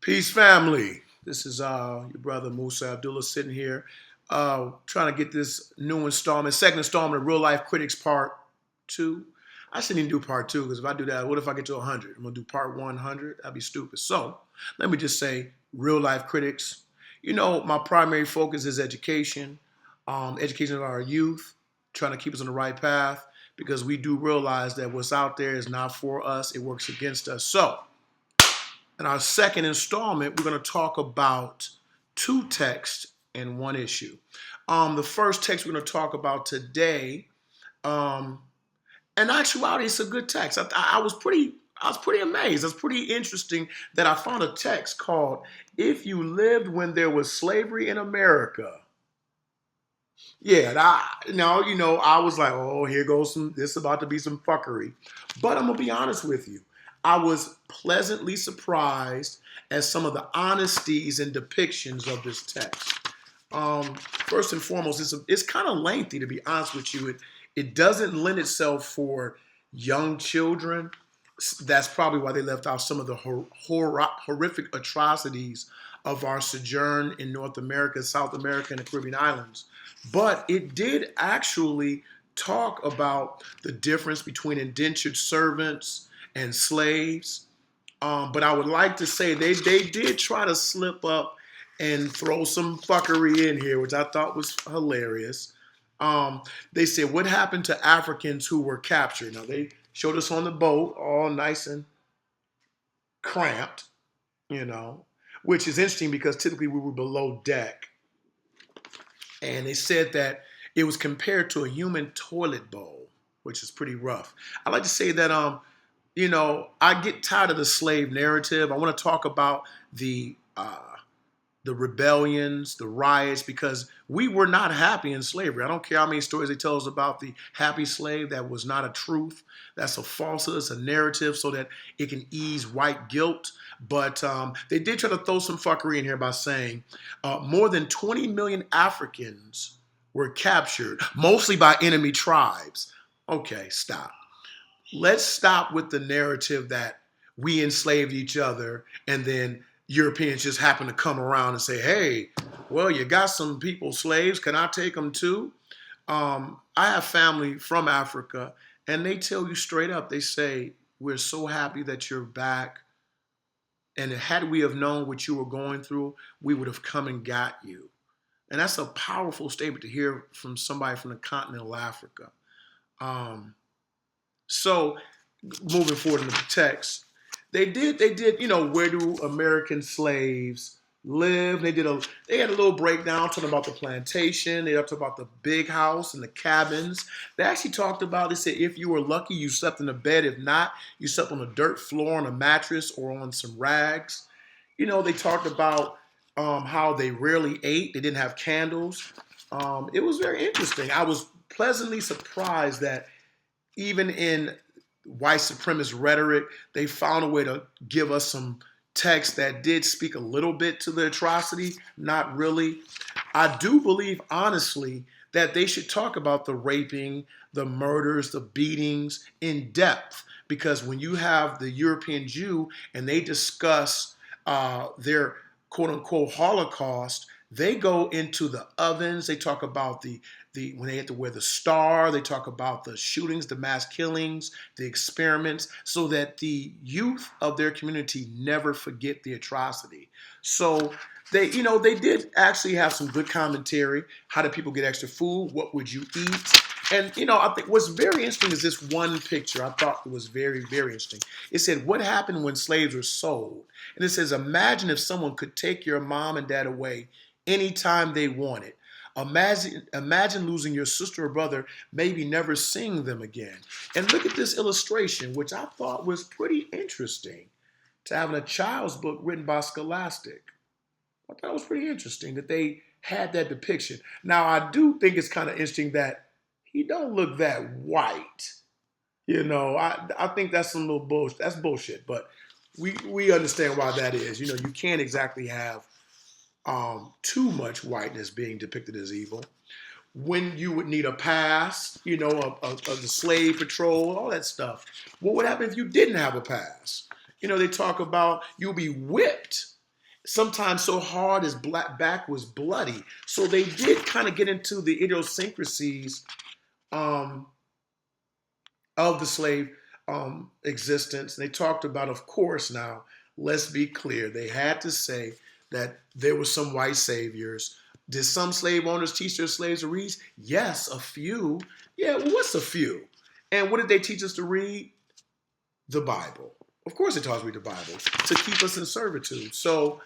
Peace, family. This is your brother Musa Abdullah sitting here, trying to get this new installment, second installment of Real Life Critics Part Two. I shouldn't even do Part Two because if I do that, what if I get to 100? I'm gonna do Part 100. That'd be stupid. So let me just say, Real Life Critics. You know, my primary focus is education, education of our youth, trying to keep us on the right path because we do realize that what's out there is not for us; it works against us. So in our second installment, we're going to talk about two texts and one issue. The first text we're going to talk about today, um, in actuality, it's a good text. I was pretty amazed. It's pretty interesting that I found a text called "If You Lived When There Was Slavery in America." Yeah, now I was like, oh, here goes some. This is about to be some fuckery. But I'm gonna be honest with you. I was pleasantly surprised at some of the honesties and depictions of this text. First and foremost, it's kind of lengthy to be honest with you. It doesn't lend itself for young children. That's probably why they left out some of the horrific atrocities of our sojourn in North America, South America, and the Caribbean islands. But it did actually talk about the difference between indentured servants and slaves. But I would like to say they did try to slip up and throw some fuckery in here, which I thought was hilarious. They said, what happened to Africans who were captured? Now, they showed us on the boat, all nice and cramped, you know, which is interesting because typically we were below deck. And they said that it was compared to a human toilet bowl, which is pretty rough. I like to say that, I get tired of the slave narrative. I want to talk about the rebellions, the riots, because we were not happy in slavery. I don't care how many stories they tell us about the happy slave. That was not a truth. That's a falsehood. It's a narrative so that it can ease white guilt. But they did try to throw some fuckery in here by saying more than 20 million Africans were captured, mostly by enemy tribes. Okay, stop. Let's stop with the narrative that we enslaved each other and then Europeans just happen to come around and say, hey, well, you got some people slaves. Can I take them too? I have family from Africa, and they tell you straight up, they say, we're so happy that you're back. And had we have known what you were going through, we would have come and got you. And that's a powerful statement to hear from somebody from the continent of Africa. So moving forward in the text, they did, where do American slaves live? They had a little breakdown talking about the plantation. They talked about the big house and the cabins. They actually talked about, they said, if you were lucky, you slept in a bed. If not, you slept on a dirt floor, on a mattress, or on some rags. They talked about how they rarely ate. They didn't have candles. It was very interesting. I was pleasantly surprised that even in white supremacist rhetoric, they found a way to give us some text that did speak a little bit to the atrocity, not really. I do believe, honestly, that they should talk about the raping, the murders, the beatings in depth. Because when you have the European Jew and they discuss their quote unquote Holocaust, they go into the ovens. They talk about the when they had to wear the star. They talk about the shootings, the mass killings, the experiments, so that the youth of their community never forget the atrocity. So they did actually have some good commentary. How do people get extra food? What would you eat? And I think what's very interesting is this one picture. I thought it was very, very interesting. It said, "What happened when slaves were sold?" And it says, "Imagine if someone could take your mom and dad away anytime they wanted. Imagine losing your sister or brother, maybe never seeing them again." And look at this illustration, which I thought was pretty interesting, to having a child's book written by Scholastic. I thought it was pretty interesting that they had that depiction. Now, I do think it's kind of interesting that he don't look that white. I think that's some little bullshit. That's bullshit, but we understand why that is. You can't exactly have too much whiteness being depicted as evil. When you would need a pass, of the slave patrol, all that stuff. What would happen if you didn't have a pass? They talk about you'll be whipped sometimes so hard his black back was bloody. So they did kind of get into the idiosyncrasies um, of the slave existence. They talked about, of course, now, let's be clear, they had to say that there were some white saviors. Did some slave owners teach their slaves to read? Yes, a few. Yeah, well, what's a few? And what did they teach us to read? The Bible. Of course, it taught us to read the Bible to keep us in servitude. So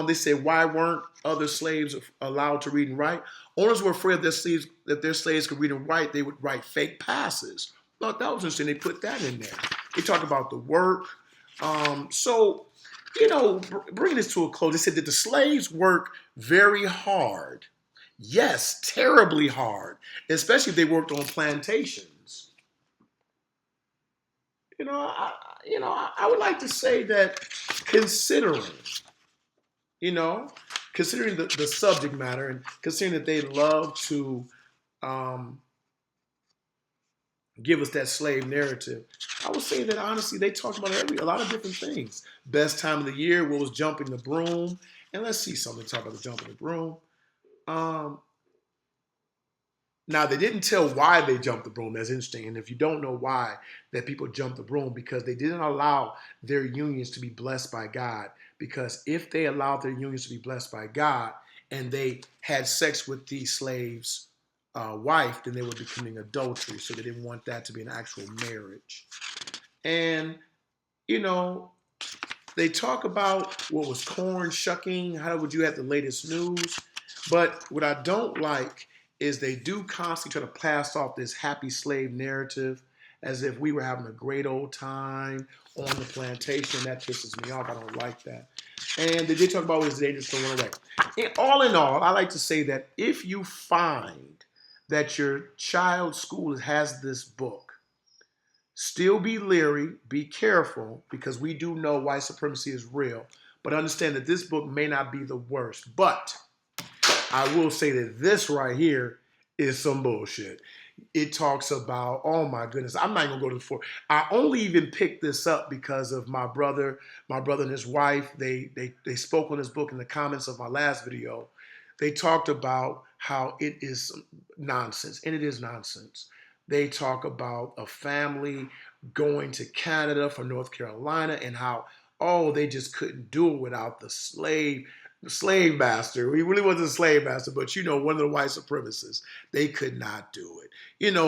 they say, why weren't other slaves allowed to read and write? Owners were afraid that their slaves could read and write. They would write fake passes. I thought that was interesting. They put that in there. They talk about the work. So, bringing this to a close, they said that the slaves work very hard. Yes, terribly hard, especially if they worked on plantations. I would like to say that considering, you know, considering the subject matter and considering that they love to um, give us that slave narrative, I would say that honestly they talked about a lot of different things. Best time of the year, what was jumping the broom, and let's see something talk about the jumping the broom. Um, Now they didn't tell why they jumped the broom. That's interesting. And if you don't know why that people jumped the broom, because they didn't allow their unions to be blessed by God. Because if they allowed their unions to be blessed by God and they had sex with the slave's wife, then they were committing adultery. So they didn't want that to be an actual marriage. And you know, they talk about what was corn shucking. How would you have the latest news? But what I don't like is they do constantly try to pass off this happy slave narrative as if we were having a great old time on the plantation. That pisses me off. I don't like that. And they did talk about what is dangerous to run away. And all in all, I like to say that if you find that your child's school has this book, still be leery, be careful, because we do know white supremacy is real. But understand that this book may not be the worst. But I will say that this right here is some bullshit. It talks about, oh my goodness, I'm not even gonna go to the floor. I only even picked this up because of my brother and his wife. They spoke on this book in the comments of my last video. They talked about how it is nonsense, and it is nonsense. They talk about a family going to Canada from North Carolina and how, oh, they just couldn't do it without the slave master. He really wasn't a slave master, but one of the white supremacists. They could not do it.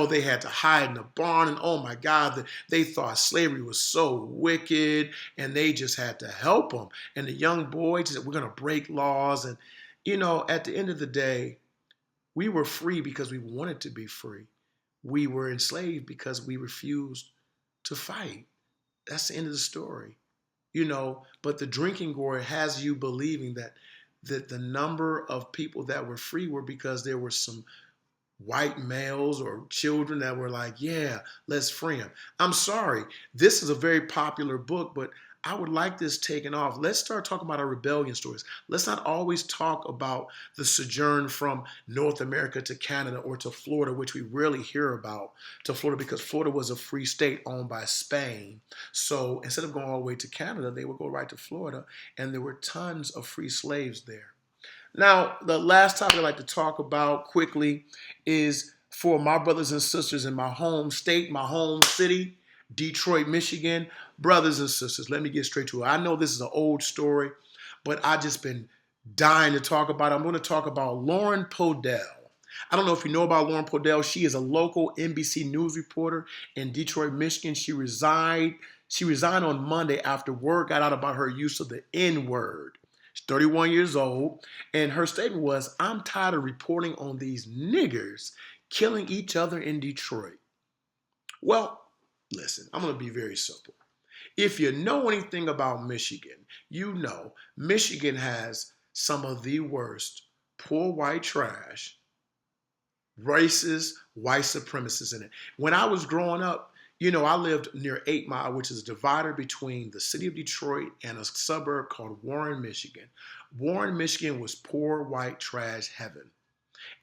They had to hide in a barn, and oh my God, they thought slavery was so wicked, and they just had to help them. And the young boy said, we're going to break laws. And, at the end of the day, we were free because we wanted to be free. We were enslaved because we refused to fight. That's the end of the story. But the drinking gourd has you believing that the number of people that were free were because there were some white males or children that were like, yeah, let's free them. I'm sorry. This is a very popular book, but I would like this taken off. Let's start talking about our rebellion stories. Let's not always talk about the sojourn from North America to Canada or to Florida, which we rarely hear about, to Florida, because Florida was a free state owned by Spain. So instead of going all the way to Canada, they would go right to Florida, and there were tons of free slaves there. Now, the last topic I'd like to talk about quickly is for my brothers and sisters in my home state, my home city, Detroit, Michigan. Brothers and sisters, let me get straight to it. I know this is an old story, but I've just been dying to talk about it. I'm going to talk about Lauren Podell. I don't know if you know about Lauren Podell. She is a local NBC News reporter in Detroit, Michigan. She resigned on Monday after word got out about her use of the N word. She's 31 years old, and her statement was, I'm tired of reporting on these niggers killing each other in Detroit. Well, listen, I'm going to be very simple. If you know anything about Michigan, you know Michigan has some of the worst poor white trash, racist, white supremacists in it. When I was growing up, I lived near 8 Mile, which is a divider between the city of Detroit and a suburb called Warren, Michigan. Warren, Michigan was poor white trash heaven.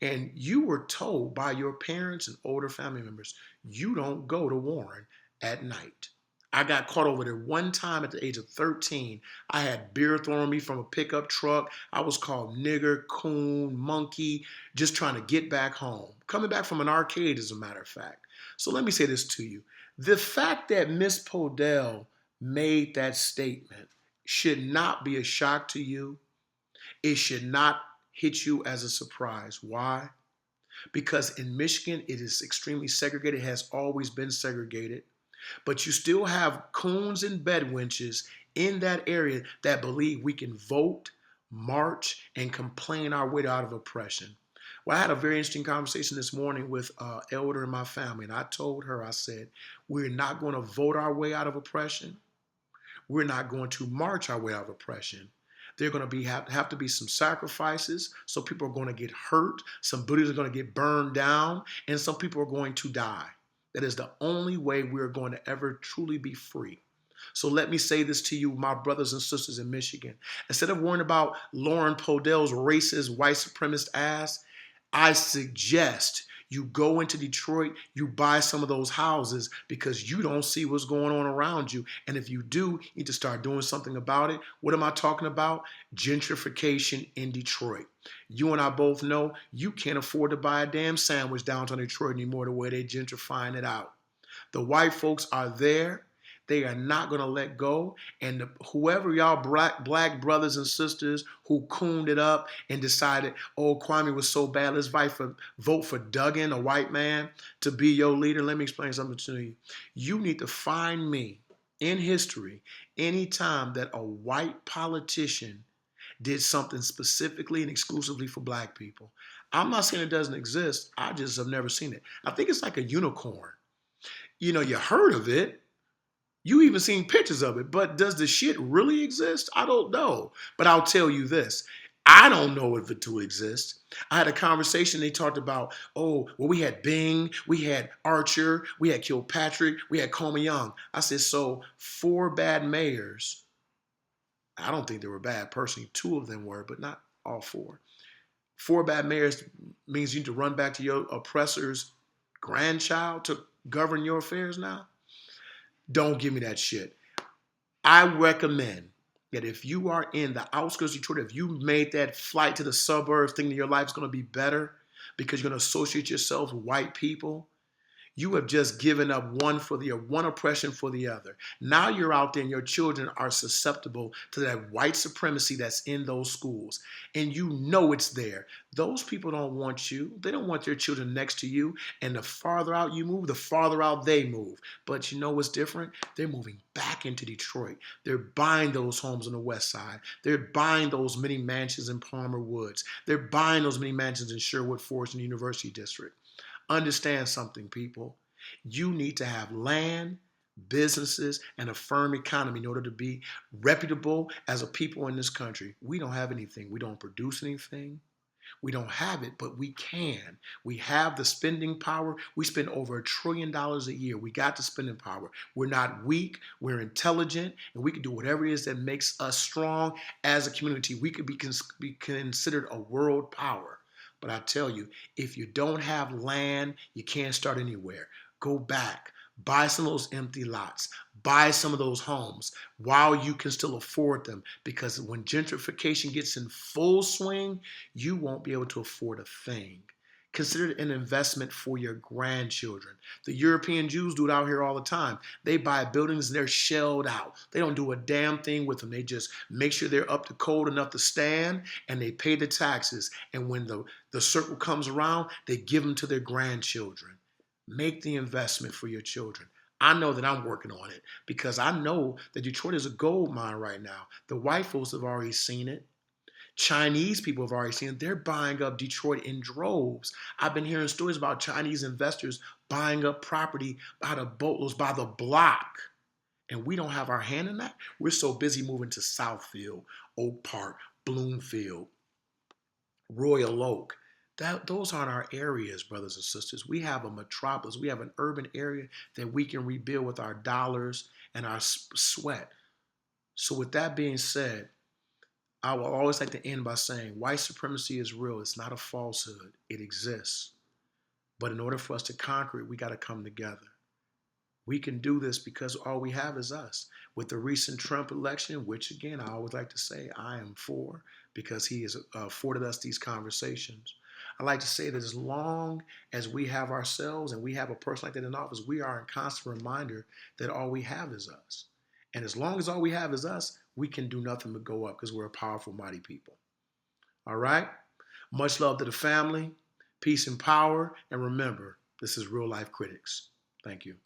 And you were told by your parents and older family members, you don't go to Warren at night. I got caught over there one time at the age of 13. I had beer thrown at me from a pickup truck. I was called nigger, coon, monkey, just trying to get back home. Coming back from an arcade, as a matter of fact. So let me say this to you. The fact that Miss Podell made that statement should not be a shock to you. It should not hit you as a surprise. Why? Because in Michigan, it is extremely segregated, it has always been segregated. But you still have coons and bedwenches in that area that believe we can vote, march, and complain our way out of oppression. Well, I had a very interesting conversation this morning with an elder in my family, and I told her, I said, we're not going to vote our way out of oppression. We're not going to march our way out of oppression. There are going to have to be some sacrifices. Some people are going to get hurt. Some buildings are going to get burned down, and some people are going to die. That is the only way we're going to ever truly be free. So let me say this to you, my brothers and sisters in Michigan. Instead of worrying about Lauren Podell's racist, white supremacist ass, I suggest you go into Detroit, you buy some of those houses because you don't see what's going on around you. And if you do, you need to start doing something about it. What am I talking about? Gentrification in Detroit. You and I both know you can't afford to buy a damn sandwich downtown Detroit anymore the way they're gentrifying it out. The white folks are there. They are not going to let go. And whoever y'all black brothers and sisters who cooned it up and decided, oh, Kwame was so bad, let's vote for Duggan, a white man, to be your leader. Let me explain something to you. You need to find me in history any time that a white politician did something specifically and exclusively for black people. I'm not saying it doesn't exist. I just have never seen it. I think it's like a unicorn. You know, you heard of it. You even seen pictures of it, but does the shit really exist? I don't know. But I'll tell you this. I don't know if it do exist. I had a conversation, they talked about, oh, well, we had Bing, we had Archer, we had Kilpatrick, we had Comey Young. I said, so 4 bad mayors. I don't think they were bad personally. 2 of them were, but not all 4. 4 bad mayors means you need to run back to your oppressor's grandchild to govern your affairs now? Don't give me that shit. I recommend that if you are in the outskirts of Detroit, if you made that flight to the suburbs thinking your life's going to be better because you're going to associate yourself with white people, you have just given up one oppression for the other. Now you're out there and your children are susceptible to that white supremacy that's in those schools. And you know it's there. Those people don't want you. They don't want their children next to you. And the farther out you move, the farther out they move. But you know what's different? They're moving back into Detroit. They're buying those homes on the west side. They're buying those many mansions in Palmer Woods. They're buying those many mansions in Sherwood Forest and University District. Understand something, people. You need to have land, businesses, and a firm economy in order to be reputable as a people in this country. We don't have anything. We don't produce anything. We don't have it, but we can. We have the spending power. We spend over $1 trillion a year. We got the spending power. We're not weak. We're intelligent, and we can do whatever it is that makes us strong as a community. We could be considered a world power. But I tell you, if you don't have land, you can't start anywhere. Go back, buy some of those empty lots, buy some of those homes while you can still afford them. Because when gentrification gets in full swing, you won't be able to afford a thing. Consider it an investment for your grandchildren. The European Jews do it out here all the time. They buy buildings and they're shelled out. They don't do a damn thing with them. They just make sure they're up to code enough to stand and they pay the taxes. And when the circle comes around, they give them to their grandchildren. Make the investment for your children. I know that I'm working on it because I know that Detroit is a gold mine right now. The white folks have already seen it. Chinese people have already seen it. They're buying up Detroit in droves. I've been hearing stories about Chinese investors buying up property by the boatloads, by the block. And we don't have our hand in that. We're so busy moving to Southfield, Oak Park, Bloomfield, Royal Oak. Those aren't our areas, brothers and sisters. We have a metropolis. We have an urban area that we can rebuild with our dollars and our sweat. So with that being said, I will always like to end by saying white supremacy is real. It's not a falsehood. It exists. But in order for us to conquer it, we got to come together. We can do this because all we have is us. With the recent Trump election, which again, I always like to say I am for because he has afforded us these conversations. I like to say that as long as we have ourselves and we have a person like that in office, we are in constant reminder that all we have is us. And as long as all we have is us, we can do nothing but go up because we're a powerful, mighty people. All right? Much love to the family, peace and power, and remember, this is Real Life Critics. Thank you.